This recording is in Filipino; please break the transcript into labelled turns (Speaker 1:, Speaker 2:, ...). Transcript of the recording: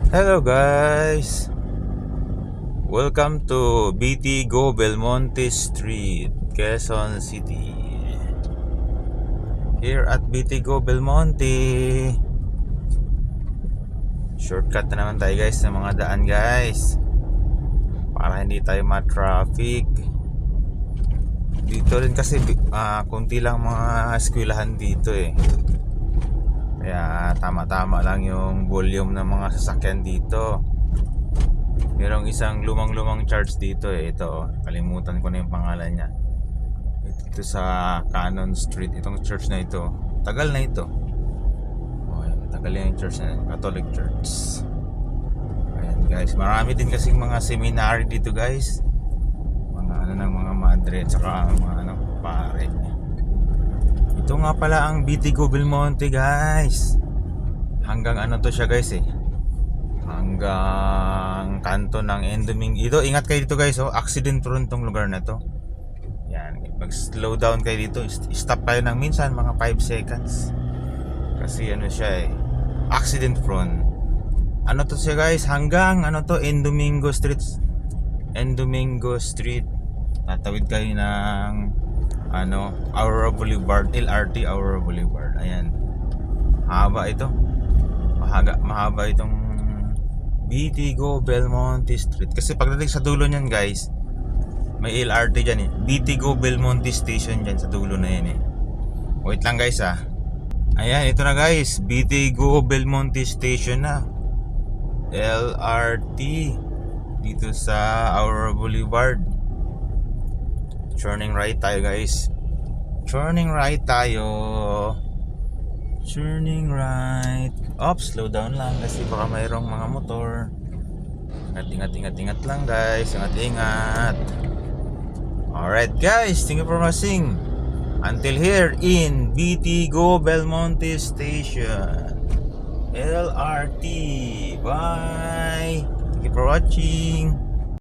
Speaker 1: Hello guys! Welcome to BT-Go Belmonte Street, Quezon City. Here at BT-Go Belmonte, shortcut na naman tayo guys ng mga daan guys, para hindi tayo ma-traffic. Dito rin kasi kunti lang mga eskwelahan dito eh. Kaya tama-tama lang yung volume ng mga sasakyan dito. Merong isang lumang-lumang church dito eh. Ito, kalimutan ko na yung pangalan niya. Ito sa Cannon Street. Itong church na ito, tagal na ito. Ayan, tagal na yung church na, Catholic Church. Ayan guys, marami din kasing mga seminary dito guys. Mga ng mga madre at saka mga pare. Ito nga pala ang BT-Go Belmonte guys. Hanggang to siya guys eh, hanggang kanto ng Endoming. Ito, ingat kayo dito guys, accident prone tong lugar na to. Yan, pag slow down kayo dito, stop kayo ng minsan mga 5 seconds. Kasi siya eh, accident prone. To siya guys, hanggang Endomingo Street. Endomingo Street. Tatawid kayo ng Aurora Boulevard, LRT Aurora Boulevard. Ayan. Mahaba ito. Mahaba itong BT-Go Belmonte Street. Kasi pagdating sa dulo niyan guys, may LRT dyan eh. BT-Go Belmonte Station dyan sa dulo na yan eh. Wait lang guys ah. Ayan, ito na guys, BT-Go Belmonte Station na, LRT, dito sa Aurora Boulevard. Turning right tayo guys. Turning right tayo. Turning right. Slow down lang kasi baka mayroong mga motor. Ingat lang guys. Ingat. Alright guys, thank you for watching. Until here in BT-Go Belmonte Station, LRT. Bye. Thank you for watching.